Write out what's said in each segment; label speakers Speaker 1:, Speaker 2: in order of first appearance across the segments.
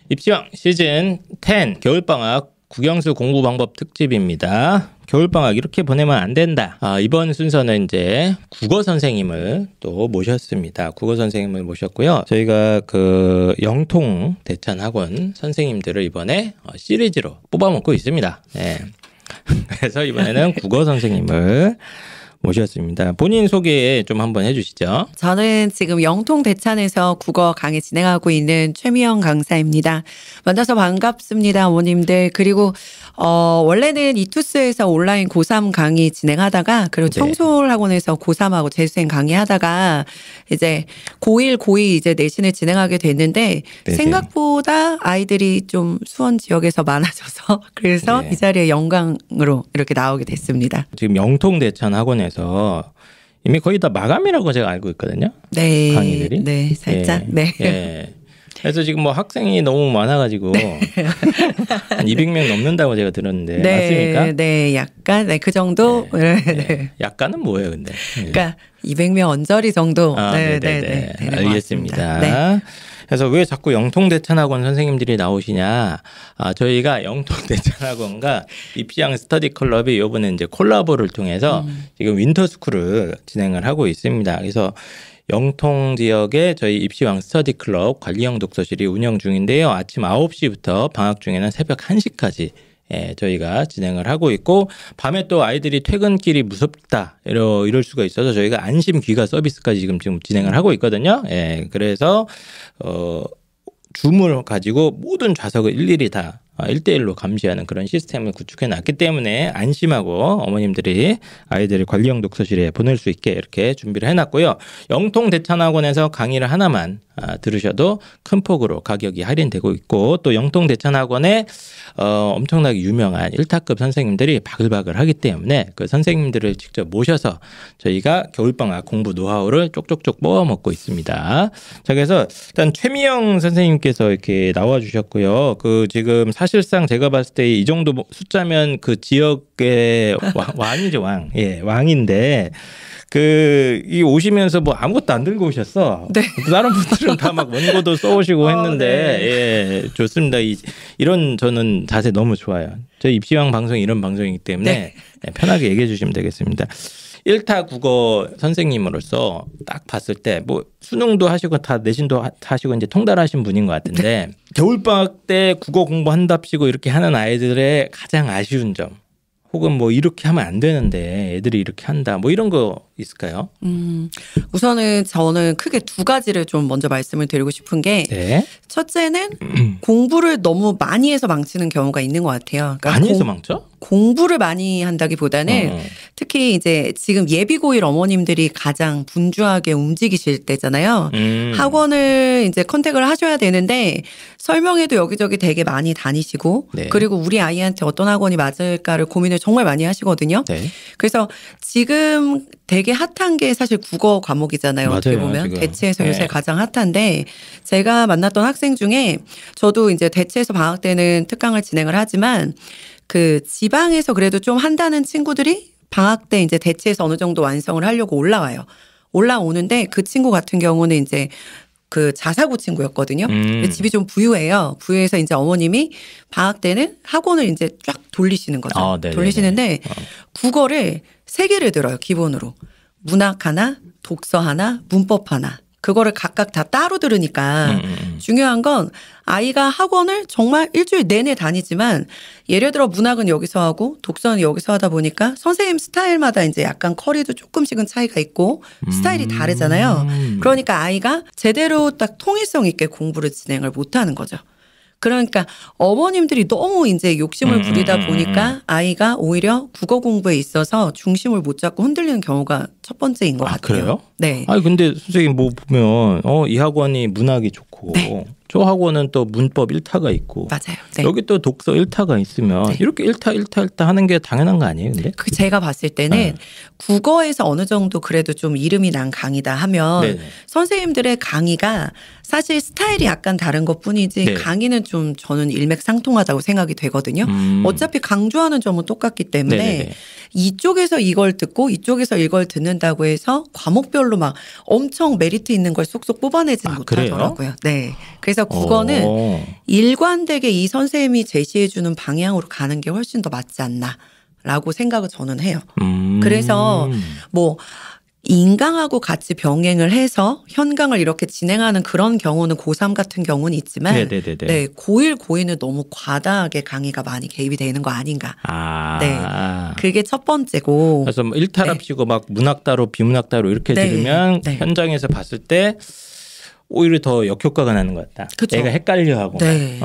Speaker 1: 입시왕 시즌 10 겨울방학 국영수 공부 방법 특집입니다. 겨울방학 이렇게 보내면 안 된다. 이번 순서는 이제 국어 선생님을 또 모셨습니다. 국어 선생님을 모셨고요. 저희가 그 영통 대찬학원 선생님들을 이번에 시리즈로 뽑아먹고 있습니다. 네. 그래서 이번에는 국어 선생님을 모셨습니다. 본인 소개 좀 한번 해주시죠.
Speaker 2: 저는 지금 영통 대찬에서 국어 강의 진행하고 있는 최미영 강사입니다. 만나서 반갑습니다, 어머님들. 그리고 원래는 이투스에서 온라인 고3 강의 진행하다가 그리고 청솔학원에서 고3하고 재수생 강의하다가 이제 고1, 고2 이제 내신을 진행하게 됐는데 네네. 생각보다 아이들이 좀 수원 지역에서 많아져서 그래서 이 자리에 영광으로 이렇게 나오게 됐습니다.
Speaker 1: 지금 영통 대찬 학원에서 이미 거의 다 마감이라고 제가 알고 있거든요.
Speaker 2: 네,
Speaker 1: 강의들이.
Speaker 2: 네, 살짝. 네.
Speaker 1: 네. 그래서 지금 뭐 학생이 너무 많아가지고 한 200명 넘는다고 제가 들었는데
Speaker 2: 네,
Speaker 1: 맞습니까?
Speaker 2: 네, 약간 그 정도.
Speaker 1: 네. 네. 약간은 뭐예요, 근데?
Speaker 2: 그러니까 200명 언저리 정도.
Speaker 1: 네, 알겠습니다. 네. 그래서 왜 자꾸 영통대찬학원 선생님들이 나오시냐? 저희가 영통대찬학원과 입시왕 스터디 클럽이 이번에 이제 콜라보를 통해서 지금 윈터스쿨을 진행을 하고 있습니다. 그래서 영통 지역에 저희 입시왕 스터디 클럽 관리형 독서실이 운영 중인데요. 아침 9시부터 방학 중에는 새벽 1시까지 저희가 진행을 하고 있고 밤에 또 아이들이 퇴근길이 무섭다 이럴 수가 있어서 저희가 안심 귀가 서비스까지 지금 진행을 하고 있거든요. 그래서 줌을 가지고 모든 좌석을 일일이 다 1대1로 감시하는 그런 시스템을 구축해 놨기 때문에 안심하고 어머님들이 아이들을 관리형 독서실에 보낼 수 있게 이렇게 준비를 해놨고요. 영통 대찬학원에서 강의를 하나만 들으셔도 큰 폭으로 가격이 할인되고 있고 또 영통 대찬학원에 엄청나게 유명한 1타급 선생님들이 바글바글 하기 때문에 그 선생님들을 직접 모셔서 저희가 겨울방학 공부 노하우를 쪽쪽쪽 뽑아먹고 있습니다. 자, 그래서 일단 최미영 선생님께서 이렇게 나와주셨고요. 그 지금 사실상 제가 봤을 때 이 정도 숫자면 그 지역의 왕이죠, 왕. 예, 왕인데 이 오시면서 뭐 아무것도 안 들고 오셨어.
Speaker 2: 네.
Speaker 1: 다른 분들은 다 막 원고도 써오시고 했는데
Speaker 2: 네.
Speaker 1: 예, 좋습니다. 이런 저는 자세 너무 좋아요. 저희 입시왕 방송이 이런 방송이기 때문에 네. 편하게 얘기해 주시면 되겠습니다. 1타 국어 선생님으로서 딱 봤을 때 뭐 수능도 하시고 다 내신도 하시고 이제 통달하신 분인 것 같은데 겨울방학 때 국어 공부한답시고 이렇게 하는 아이들의 가장 아쉬운 점 혹은 뭐 이렇게 하면 안 되는데 애들이 이렇게 한다 뭐 이런 거 있을까요?
Speaker 2: 우선은 저는 크게 두 가지를 좀 먼저 말씀을 드리고 싶은 게 첫째는 공부를 너무 많이 해서 망치는 경우가 있는 것 같아요. 그러니까
Speaker 1: 많이 해서 망쳐?
Speaker 2: 공부를 많이 한다기보다는 특히 이제 지금 예비고1 어머님들이 가장 분주하게 움직이실 때잖아요. 학원을 이제 컨택을 하셔야 되는데 설명회도 여기저기 되게 많이 다니시고 그리고 우리 아이한테 어떤 학원이 맞을까를 고민을 정말 많이 하시거든요. 그래서 지금 되게 핫한 게 사실 국어 과목이잖아요.
Speaker 1: 맞아요,
Speaker 2: 어떻게 보면
Speaker 1: 지금.
Speaker 2: 대체에서 요새 가장 핫한데 제가 만났던 학생 중에 저도 이제 대체에서 방학 때는 특강을 진행을 하지만 그 지방에서 그래도 좀 한다는 친구들이 방학 때 이제 대체에서 어느 정도 완성을 하려고 올라오는데 그 친구 같은 경우는 이제 그 자사고 친구였거든요. 근데 집이 좀 부유해요. 부유해서 이제 어머님이 방학 때는 학원을 이제 쫙 돌리시는 거죠. 돌리시는데 국어를 3개를 들어요. 기본으로. 문학 하나, 독서 하나, 문법 하나. 그거를 각각 다 따로 들으니까 중요한 건 아이가 학원을 정말 일주일 내내 다니지만 예를 들어 문학은 여기서 하고 독서는 여기서 하다 보니까 선생님 스타일마다 이제 약간 커리도 조금씩은 차이가 있고 스타일이 다르잖아요. 그러니까 아이가 제대로 딱 통일성 있게 공부를 진행을 못하는 거죠. 그러니까 어머님들이 너무 이제 욕심을 부리다 보니까 아이가 오히려 국어 공부에 있어서 중심을 못 잡고 흔들리는 경우가 첫 번째인 것 같아요.
Speaker 1: 그래요?
Speaker 2: 네.
Speaker 1: 아니 근데 선생님 뭐 보면 이 학원이 문학이 좋고 저 학원은 또 문법 1타가 있고
Speaker 2: 맞아요.
Speaker 1: 여기 또 독서 1타가 있으면 이렇게 1타 하는 게 당연한 거 아니에요? 근데
Speaker 2: 제가 봤을 때는 국어에서 어느 정도 그래도 좀 이름이 난 강의다 하면 선생님들의 강의가 사실 스타일이 약간 다른 것뿐이지 강의는 좀 저는 일맥상통하다고 생각이 되거든요. 어차피 강조하는 점은 똑같기 때문에 이쪽에서 이걸 듣고 이쪽에서 이걸 듣는 준비한다고 해서 과목별로 막 엄청 메리트 있는 걸 쏙쏙 뽑아내지는
Speaker 1: 그래요?
Speaker 2: 못하더라고요. 네. 그래서 국어는 일관되게 이 선생님이 제시해주는 방향으로 가는 게 훨씬 더 맞지 않나라고 생각을 저는 해요. 그래서 뭐 인강하고 같이 병행을 해서 현강을 이렇게 진행하는 그런 경우는 고3 같은 경우는 있지만
Speaker 1: 네네네네.
Speaker 2: 네, 고1, 고2는 너무 과다하게 강의가 많이 개입이 되는 거 아닌가. 네, 그게 첫 번째고.
Speaker 1: 그래서 뭐 일탈합시고 막 문학 따로 비문학 따로 이렇게 들으면 현장에서 봤을 때 오히려 더 역효과가 나는 것 같다.
Speaker 2: 그쵸.
Speaker 1: 애가 헷갈려하고.
Speaker 2: 네.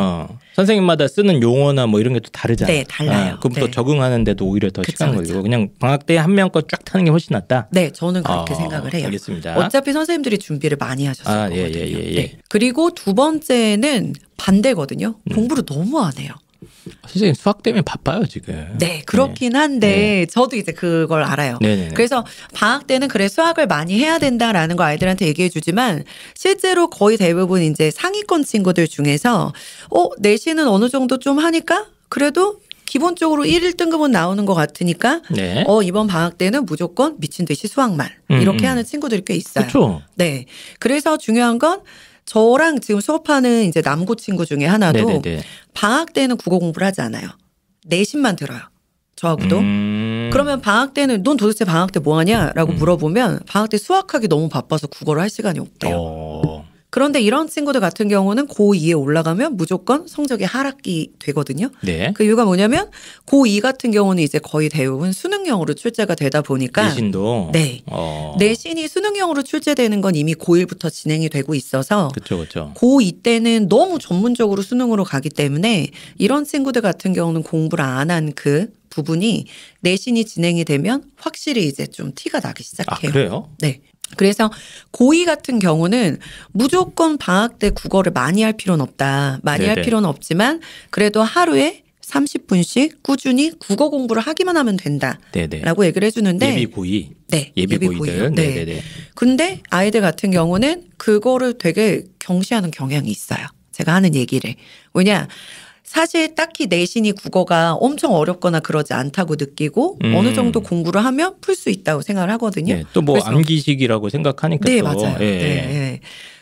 Speaker 1: 선생님마다 쓰는 용어나 뭐 이런 게 또 다르잖아.
Speaker 2: 네, 달라요.
Speaker 1: 그럼 또
Speaker 2: 네.
Speaker 1: 적응하는데도 오히려 더
Speaker 2: 그쵸,
Speaker 1: 시간
Speaker 2: 그쵸.
Speaker 1: 걸리고 그냥 방학 때 한 명 거 쫙 타는 게 훨씬 낫다.
Speaker 2: 네, 저는 그렇게 생각을 해요.
Speaker 1: 알겠습니다.
Speaker 2: 어차피 선생님들이 준비를 많이 하셨을 거거든요.
Speaker 1: 예.
Speaker 2: 네. 그리고 두 번째는 반대거든요. 공부를 너무 안 해요.
Speaker 1: 선생님 수학 때문에 바빠요 지금.
Speaker 2: 네, 그렇긴 한데 저도 이제 그걸 알아요.
Speaker 1: 네네네.
Speaker 2: 그래서 방학 때는 그래 수학을 많이 해야 된다라는 거 아이들한테 얘기해 주지만 실제로 거의 대부분 이제 상위권 친구들 중에서 내신은 어느 정도 좀 하니까 그래도 기본적으로 1등급은 나오는 것 같으니까
Speaker 1: 네.
Speaker 2: 이번 방학 때는 무조건 미친 듯이 수학만 이렇게 하는 친구들이 꽤 있어요.
Speaker 1: 그렇죠.
Speaker 2: 네, 그래서 중요한 건 저랑 지금 수업하는 이제 남고 친구 중에 하나도
Speaker 1: 네네네.
Speaker 2: 방학 때는 국어 공부를 하지 않아요. 내신만 들어요. 저하고도. 그러면 방학 때는 넌 도대체 방학 때 뭐 하냐라고 물어보면 방학 때 수학하기 너무 바빠서 국어를 할 시간이 없대요. 그런데 이런 친구들 같은 경우는 고2에 올라가면 무조건 성적이 하락이 되거든요.
Speaker 1: 네.
Speaker 2: 그 이유가 뭐냐면 고2 같은 경우는 이제 거의 대부분 수능형으로 출제가 되다 보니까
Speaker 1: 내신도.
Speaker 2: 네. 내신이 수능형으로 출제되는 건 이미 고1부터 진행이 되고 있어서
Speaker 1: 그렇죠.
Speaker 2: 고2 때는 너무 전문적으로 수능으로 가기 때문에 이런 친구들 같은 경우는 공부를 안 한 그 부분이 내신이 진행이 되면 확실히 이제 좀 티가 나기 시작해요.
Speaker 1: 그래요?
Speaker 2: 네. 그래서 고2 같은 경우는 무조건 방학 때 국어를 많이 할 필요는 없다. 많이 할 필요는 없지만 그래도 하루에 30분씩 꾸준히 국어 공부를 하기만 하면 된다라고 얘기를 해주는데
Speaker 1: 예비 고2.
Speaker 2: 네,
Speaker 1: 예비 고이들.
Speaker 2: 네. 근데 아이들 같은 경우는 그거를 되게 경시하는 경향이 있어요. 제가 하는 얘기를. 왜냐 사실 딱히 내신이 국어가 엄청 어렵거나 그러지 않다고 느끼고 어느 정도 공부를 하면 풀 수 있다고 생각을 하거든요.
Speaker 1: 네, 또 뭐 암기식이라고 생각하니까
Speaker 2: 네,
Speaker 1: 또.
Speaker 2: 맞아요. 네.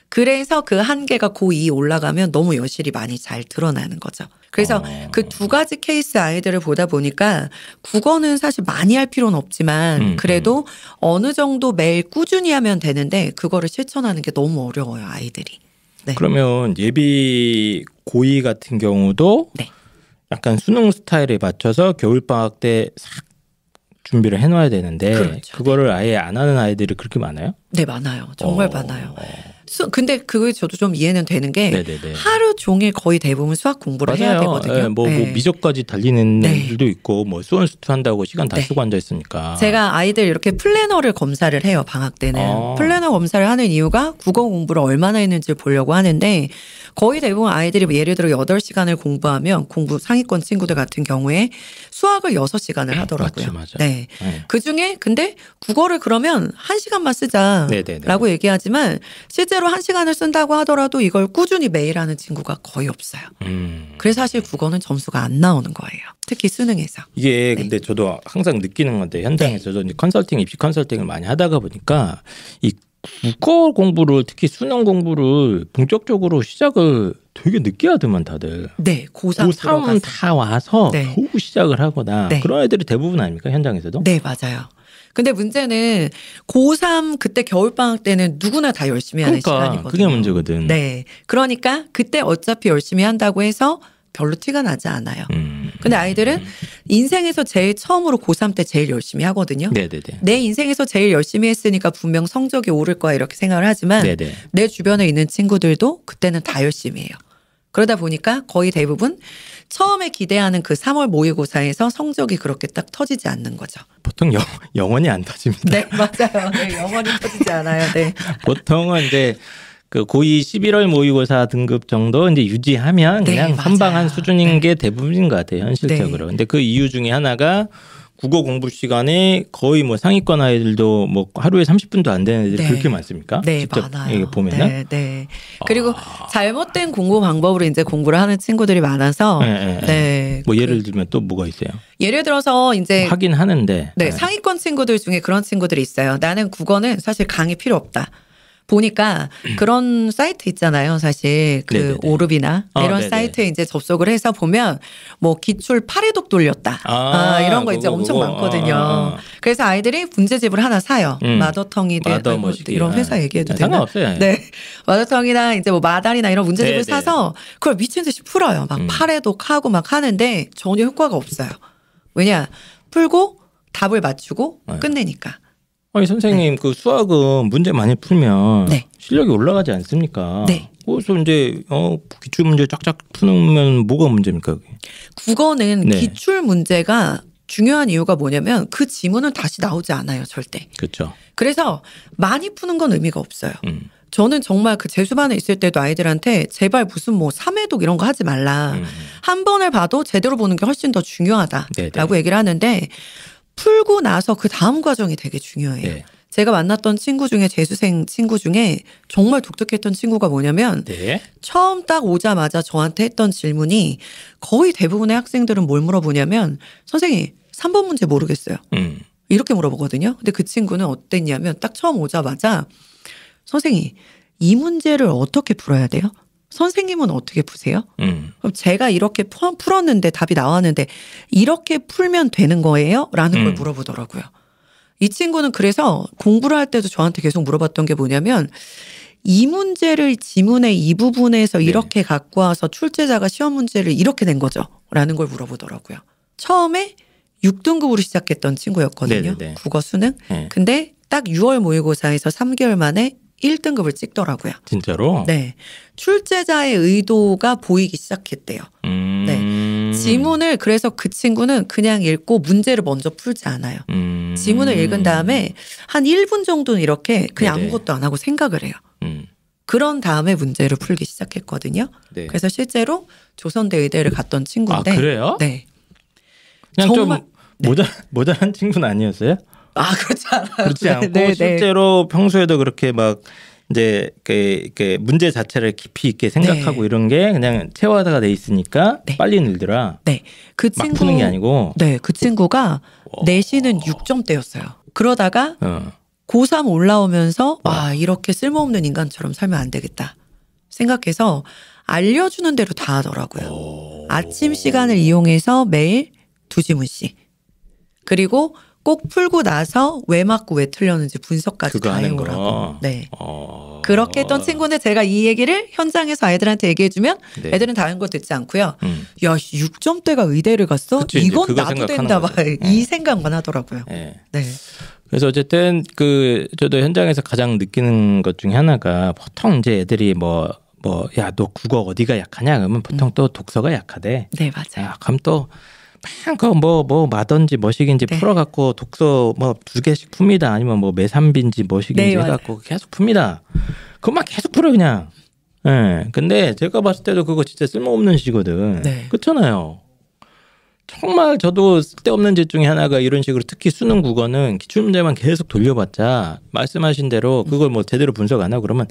Speaker 2: 그래서 그 한계가 고2 올라가면 너무 여실히 많이 잘 드러나는 거죠. 그래서 그 두 가지 케이스 아이들을 보다 보니까 국어는 사실 많이 할 필요는 없지만 그래도 어느 정도 매일 꾸준히 하면 되는데 그거를 실천하는 게 너무 어려워요, 아이들이. 네.
Speaker 1: 그러면 예비 고2 같은 경우도
Speaker 2: 네.
Speaker 1: 약간 수능 스타일에 맞춰서 겨울방학 때 싹 준비를 해놔야 되는데
Speaker 2: 그렇죠.
Speaker 1: 그거를 아예 안 하는 아이들이 그렇게 많아요?
Speaker 2: 네, 많아요. 정말 많아요. 근데 그게 저도 좀 이해는 되는 게
Speaker 1: 네네네.
Speaker 2: 하루 종일 거의 대부분 수학 공부를 해야 되거든요.
Speaker 1: 뭐 미적까지 달리는 애들도 있고 뭐 수원수투 한다고 시간 다 쓰고 앉아 있으니까.
Speaker 2: 제가 아이들 이렇게 플래너를 검사를 해요. 방학 때는. 플래너 검사를 하는 이유가 국어 공부를 얼마나 했는지 보려고 하는데 거의 대부분 아이들이 예를 들어 8시간을 공부하면 공부 상위권 친구들 같은 경우에 수학을 6시간을 하더라고요.
Speaker 1: 맞죠.
Speaker 2: 네. 그중에 근데 국어를 그러면 1시간만 쓰자라고 얘기하지만 실제로 1시간을 쓴다고 하더라도 이걸 꾸준히 매일 하는 친구가 거의 없어요. 그래서 사실 국어는 점수가 안 나오는 거예요. 특히 수능에서.
Speaker 1: 이게 근데 저도 항상 느끼는 건데 현장에서 저도 컨설팅, 입시 컨설팅을 많이 하다가 보니까 이 국어 공부를 특히 수능 공부를 본격적으로 시작을 되게 늦게 하더만 다들.
Speaker 2: 네. 고3
Speaker 1: 다 와서 겨우 시작을 하거나 그런 애들이 대부분 아닙니까 현장에서도?
Speaker 2: 네. 맞아요. 근데 문제는 고3 그때 겨울방학 때는 누구나 다 열심히 하는 시간이거든요.
Speaker 1: 그게 문제거든.
Speaker 2: 네. 그러니까 그때 어차피 열심히 한다고 해서 별로 티가 나지 않아요. 근데 아이들은 인생에서 제일 처음으로 고3 때 제일 열심히 하거든요.
Speaker 1: 네네네.
Speaker 2: 내 인생에서 제일 열심히 했으니까 분명 성적이 오를 거야 이렇게 생각을 하지만
Speaker 1: 네네.
Speaker 2: 내 주변에 있는 친구들도 그때는 다 열심히 해요. 그러다 보니까 거의 대부분 처음에 기대하는 그 3월 모의고사에서 성적이 그렇게 딱 터지지 않는 거죠.
Speaker 1: 보통 영원히 안 터집니다.
Speaker 2: 네, 맞아요. 네, 영원히 터지지 않아요. 네.
Speaker 1: 보통은 이제 그 고2 11월 모의고사 등급 정도 이제 유지하면 그냥 선방한 수준인 게 대부분인 것 같아요, 현실적으로. 근데 그 이유 중에 하나가 국어 공부 시간에 거의 뭐 상위권 아이들도 뭐 하루에 30분도 안 되는 애들이
Speaker 2: 네.
Speaker 1: 그렇게 많습니까?
Speaker 2: 네,
Speaker 1: 직접
Speaker 2: 많아요.
Speaker 1: 보면은.
Speaker 2: 네, 네. 그리고 잘못된 공부 방법으로 이제 공부를 하는 친구들이 많아서 네.
Speaker 1: 뭐 예를 들면 또 뭐가 있어요?
Speaker 2: 예를 들어서 이제
Speaker 1: 하긴 하는데.
Speaker 2: 네, 상위권 친구들 중에 그런 친구들이 있어요. 나는 국어는 사실 강의 필요 없다. 보니까 그런 사이트 있잖아요. 사실 그
Speaker 1: 네네네.
Speaker 2: 오르비나 이런
Speaker 1: 네네.
Speaker 2: 사이트에 이제 접속을 해서 보면 뭐 기출 8회독 돌렸다. 이런 거 이제 엄청 많거든요. 그래서 아이들이 문제집을 하나 사요. 마더텅이든
Speaker 1: 마더 뭐시기.
Speaker 2: 이런 회사 얘기해도 되나?
Speaker 1: 상관없어요.
Speaker 2: 네. 마더텅이나 이제 뭐 마달이나 이런 문제집을
Speaker 1: 네네.
Speaker 2: 사서 그걸 미친 듯이 풀어요. 막 8회독 하고 막 하는데 전혀 효과가 없어요. 왜냐? 풀고 답을 맞추고 끝내니까.
Speaker 1: 아니 선생님 그 수학은 문제 많이 풀면
Speaker 2: 네.
Speaker 1: 실력이 올라가지 않습니까?
Speaker 2: 네.
Speaker 1: 그래서 이제 기출 문제 쫙쫙 푸면 뭐가 문제입니까? 그게?
Speaker 2: 국어는
Speaker 1: 네.
Speaker 2: 기출 문제가 중요한 이유가 뭐냐면 그 지문은 다시 나오지 않아요, 절대.
Speaker 1: 그렇죠.
Speaker 2: 그래서 많이 푸는 건 의미가 없어요. 저는 정말 그 재수반에 있을 때도 아이들한테 제발 무슨 뭐 3회독 이런 거 하지 말라. 한 번을 봐도 제대로 보는 게 훨씬 더 중요하다라고
Speaker 1: 네네.
Speaker 2: 얘기를 하는데 풀고 나서 그 다음 과정이 되게 중요해요.
Speaker 1: 네.
Speaker 2: 제가 만났던 친구 중에 재수생 친구 중에 정말 독특했던 친구가 뭐냐면
Speaker 1: 네.
Speaker 2: 처음 딱 오자마자 저한테 했던 질문이 거의 대부분의 학생들은 뭘 물어보냐면 선생님 3번 문제 모르겠어요. 이렇게 물어보거든요. 근데 그 친구는 어땠냐면 딱 처음 오자마자 선생님 이 문제를 어떻게 풀어야 돼요? 선생님은 어떻게 푸세요? 그럼 제가 이렇게 풀었는데 답이 나왔는데 이렇게 풀면 되는 거예요? 라는 걸 물어보더라고요. 이 친구는 그래서 공부를 할 때도 저한테 계속 물어봤던 게 뭐냐면 이 문제를 지문의 이 부분에서 이렇게 갖고 와서 출제자가 시험 문제를 이렇게 낸 거죠? 라는 걸 물어보더라고요. 처음에 6등급으로 시작했던 친구였거든요.
Speaker 1: 네네네.
Speaker 2: 국어 수능.
Speaker 1: 네.
Speaker 2: 근데 딱 6월 모의고사에서 3개월 만에 1등급을 찍더라고요.
Speaker 1: 진짜로?
Speaker 2: 네. 출제자의 의도가 보이기 시작했대요. 네. 지문을 그래서 그 친구는 그냥 읽고 문제를 먼저 풀지 않아요. 지문을 읽은 다음에 한 1분 정도는 이렇게 그냥
Speaker 1: 네네.
Speaker 2: 아무것도 안 하고 생각을 해요. 그런 다음에 문제를 풀기 시작했거든요.
Speaker 1: 네.
Speaker 2: 그래서 실제로 조선대 의대를 갔던 친구인데.
Speaker 1: 아, 그래요?
Speaker 2: 네.
Speaker 1: 그냥
Speaker 2: 정말-
Speaker 1: 좀 모자란 친구는 아니었어요?
Speaker 2: 그렇지 않아요.
Speaker 1: 그렇지 않고
Speaker 2: 네, 네.
Speaker 1: 실제로 평소에도 그렇게 막 이제 그 문제 자체를 깊이 있게 생각하고
Speaker 2: 네.
Speaker 1: 이런 게 그냥 체화가 돼 있으니까
Speaker 2: 네.
Speaker 1: 빨리 늘더라.
Speaker 2: 네. 그
Speaker 1: 막
Speaker 2: 친구
Speaker 1: 푸는 게 아니고.
Speaker 2: 네, 그 친구가 내신은 6점대였어요. 그러다가 고3 올라오면서 이렇게 쓸모없는 인간처럼 살면 안 되겠다 생각해서 알려주는 대로 다 하더라고요. 아침 시간을 이용해서 매일 2지문씩 그리고 꼭 풀고 나서 왜 맞고 왜 틀렸는지 분석까지
Speaker 1: 그거
Speaker 2: 다
Speaker 1: 하는
Speaker 2: 해오라고.
Speaker 1: 거.
Speaker 2: 네. 그렇게 했던 친구인데 제가 이 얘기를 현장에서 아이들한테 얘기해주면
Speaker 1: 네.
Speaker 2: 애들은 다른 거 듣지 않고요. 야 6점대가 의대를 갔어?
Speaker 1: 그치, 이제
Speaker 2: 이건
Speaker 1: 그거
Speaker 2: 나도
Speaker 1: 생각하는
Speaker 2: 된다 봐.
Speaker 1: 거죠.
Speaker 2: 이 생각만 하더라고요.
Speaker 1: 네.
Speaker 2: 네.
Speaker 1: 그래서 어쨌든 저도 현장에서 가장 느끼는 것 중에 하나가 보통 이제 애들이 야 너 국어 어디가 약하냐 그러면 보통 또 독서가 약하대.
Speaker 2: 네, 맞아요.
Speaker 1: 야, 그럼 또 뭐 마던지 뭐식인지
Speaker 2: 네.
Speaker 1: 풀어갖고 독서 뭐 2개씩 풉니다. 아니면 뭐 매삼비인지 뭐식인지
Speaker 2: 네,
Speaker 1: 해갖고 계속 풉니다. 그것만 계속 풀어 그냥. 예. 근데 제가 봤을 때도 그거 진짜 쓸모없는 시거든.
Speaker 2: 네.
Speaker 1: 그렇잖아요. 정말 저도 쓸데없는 짓 중에 하나가 이런 식으로 특히 수능 국어는 기출문제만 계속 돌려봤자 말씀하신 대로 그걸 뭐 제대로 분석 안 하고 그러면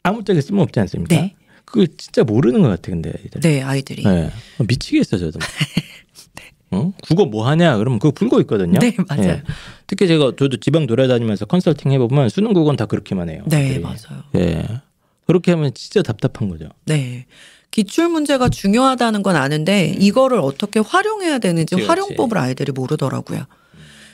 Speaker 1: 아무 때나 쓸모없지 않습니까?
Speaker 2: 네.
Speaker 1: 그거 진짜 모르는 것 같아 근데 애들.
Speaker 2: 네, 아이들이.
Speaker 1: 네. 미치겠어 저도. 국어 뭐 하냐 그러면 그거 풀고 있거든요.
Speaker 2: 네, 맞아요.
Speaker 1: 예. 특히 저도 지방 돌아다니면서 컨설팅 해보면 수능 국어는 다 그렇게만 해요.
Speaker 2: 네,
Speaker 1: 애들이.
Speaker 2: 맞아요.
Speaker 1: 예. 그렇게 하면 진짜 답답한 거죠.
Speaker 2: 네. 기출 문제가 중요하다는 건 아는데 이거를 어떻게 활용해야 되는지
Speaker 1: 그치,
Speaker 2: 활용법을 아이들이 모르더라고요.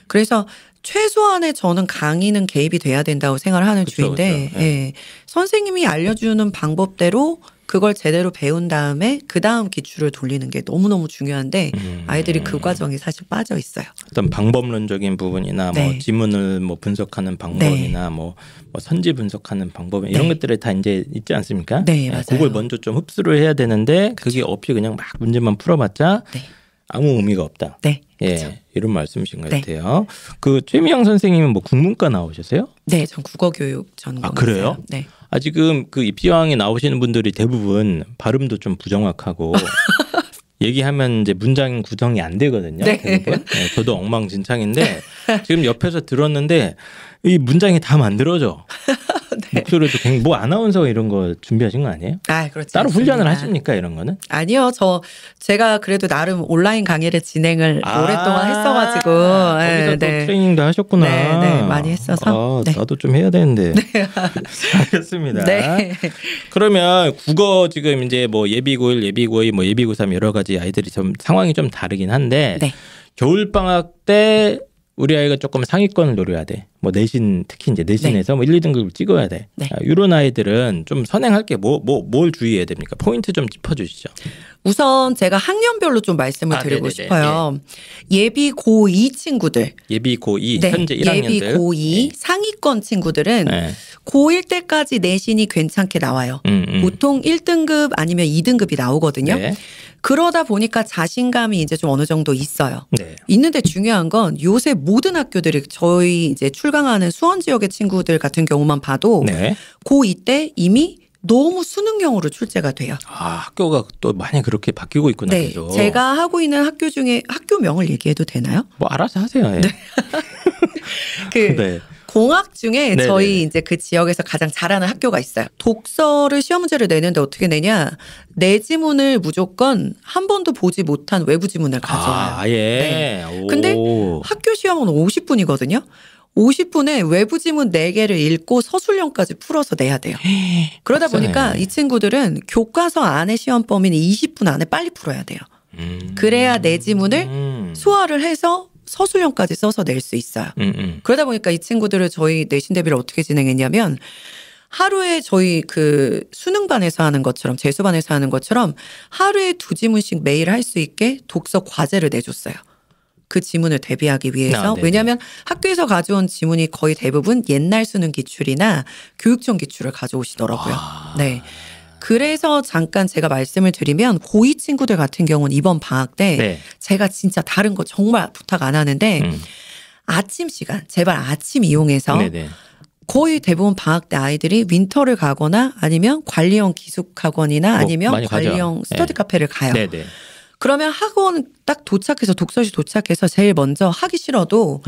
Speaker 2: 그래서 최소한의 저는 강의는 개입이 돼야 된다고 생각을 하는
Speaker 1: 그쵸,
Speaker 2: 주인데
Speaker 1: 그쵸. 예.
Speaker 2: 예. 선생님이 알려주는 방법대로 그걸 제대로 배운 다음에 그 다음 기출을 돌리는 게 너무너무 중요한데 아이들이 그 과정에 사실 빠져 있어요.
Speaker 1: 어떤 방법론적인 부분이나
Speaker 2: 네.
Speaker 1: 뭐 지문을 뭐 분석하는 방법이나 뭐 선지 분석하는 방법 이런
Speaker 2: 네.
Speaker 1: 것들이 다 이제 있지 않습니까?
Speaker 2: 네,
Speaker 1: 예,
Speaker 2: 맞아요.
Speaker 1: 그걸 먼저 좀 흡수를 해야 되는데 그게 없이 그냥 막 문제만 풀어봤자
Speaker 2: 네.
Speaker 1: 아무 의미가 없다.
Speaker 2: 네.
Speaker 1: 예,
Speaker 2: 그렇죠.
Speaker 1: 이런 말씀이신 것
Speaker 2: 네.
Speaker 1: 같아요. 그 최미영 선생님은 뭐 국문과 나오셨어요?
Speaker 2: 네, 전 국어교육 전공이세요.
Speaker 1: 그래요?
Speaker 2: 네.
Speaker 1: 지금 그 입시왕에 나오시는 분들이 대부분 발음도 좀 부정확하고 얘기하면 이제 문장 구성이 안 되거든요.
Speaker 2: 네.
Speaker 1: 대부분. 네, 저도 엉망진창인데 지금 옆에서 들었는데 이 문장이 다 만들어져.
Speaker 2: 네.
Speaker 1: 목소리도 굉장히 뭐 아나운서 이런 거 준비하신 거 아니에요?
Speaker 2: 아, 그렇지.
Speaker 1: 따로
Speaker 2: 않습니다.
Speaker 1: 훈련을 하십니까 이런 거는?
Speaker 2: 아니요, 제가 그래도 나름 온라인 강의를 진행을 오랫동안 했어가지고
Speaker 1: 거기서 또
Speaker 2: 네.
Speaker 1: 트레이닝도 하셨구나.
Speaker 2: 네, 많이 했어서. 네.
Speaker 1: 나도 좀 해야 되는데. 알겠습니다.
Speaker 2: 네.
Speaker 1: 그러면 국어 지금 이제 뭐 예비고1, 예비고2, 뭐 예비고3 여러 가지 아이들이 좀 상황이 좀 다르긴 한데
Speaker 2: 네.
Speaker 1: 겨울 방학 때 우리 아이가 조금 상위권을 노려야 돼. 뭐 내신 특히 이제 내신에서 뭐 1, 2등급을 찍어야 돼.
Speaker 2: 네.
Speaker 1: 이런 아이들은 좀 선행할 게 뭘 주의해야 됩니까? 포인트 좀 짚어주시죠.
Speaker 2: 우선 제가 학년별로 좀 말씀을 드리고
Speaker 1: 네네네.
Speaker 2: 싶어요. 예비 고2 친구들.
Speaker 1: 예비 고2
Speaker 2: 네.
Speaker 1: 현재 1학년들.
Speaker 2: 예비 고2 상위권 친구들은
Speaker 1: 네.
Speaker 2: 고1 때까지 내신이 괜찮게 나와요. 보통 1등급 아니면 2등급이 나오거든요.
Speaker 1: 네.
Speaker 2: 그러다 보니까 자신감이 이제 좀 어느 정도 있어요.
Speaker 1: 네.
Speaker 2: 있는데 중요한 건 요새 모든 학교들이 저희 이제 출강하는 수원 지역의 친구들 같은 경우만 봐도
Speaker 1: 네.
Speaker 2: 고2 때 이미 너무 수능형으로 출제가 돼요.
Speaker 1: 아, 학교가 또 많이 그렇게 바뀌고 있구나.
Speaker 2: 네.
Speaker 1: 계속.
Speaker 2: 제가 하고 있는 학교 중에 학교명을 얘기해도 되나요?
Speaker 1: 뭐 알아서 하세요. 예.
Speaker 2: 그
Speaker 1: 네.
Speaker 2: 공학 중에
Speaker 1: 네네네.
Speaker 2: 저희 이제 그 지역에서 가장 잘하는 학교가 있어요. 독서를 시험 문제를 내는데 어떻게 내냐? 내 지문을 무조건 한 번도 보지 못한 외부 지문을 가져와요.
Speaker 1: 아, 예. 오.
Speaker 2: 근데 학교 시험은 50분이거든요. 50분에 외부 지문 4개를 읽고 서술형까지 풀어서 내야 돼요. 그러다
Speaker 1: 빡세네.
Speaker 2: 보니까 이 친구들은 교과서 안에 시험 범위는 20분 안에 빨리 풀어야 돼요. 그래야 내 지문을 소화를 해서 서술형까지 써서 낼 수 있어요. 그러다 보니까 이 친구들을 저희 내신 대비를 어떻게 진행했냐면 하루에 저희 그 수능반에서 하는 것처럼 재수반에서 하는 것처럼 하루에 2지문씩 매일 할 수 있게 독서 과제를 내줬어요. 그 지문을 대비하기 위해서.
Speaker 1: 네네.
Speaker 2: 왜냐하면 학교에서 가져온 지문이 거의 대부분 옛날 수능 기출이나 교육청 기출을 가져오시더라고요. 네. 그래서 잠깐 제가 말씀을 드리면 고2 친구들 같은 경우는 이번 방학 때
Speaker 1: 네.
Speaker 2: 제가 진짜 다른 거 정말 부탁 안 하는데 아침 시간 제발 아침 이용해서
Speaker 1: 네네.
Speaker 2: 거의 대부분 방학 때 아이들이 윈터를 가거나 아니면 관리형 기숙학원이나 아니면
Speaker 1: 많이 가죠.
Speaker 2: 관리형 스터디
Speaker 1: 네.
Speaker 2: 카페를 가요.
Speaker 1: 네네.
Speaker 2: 그러실 학원 딱 도착해서 독서실 도착해서 제일 먼저 하기 싫어도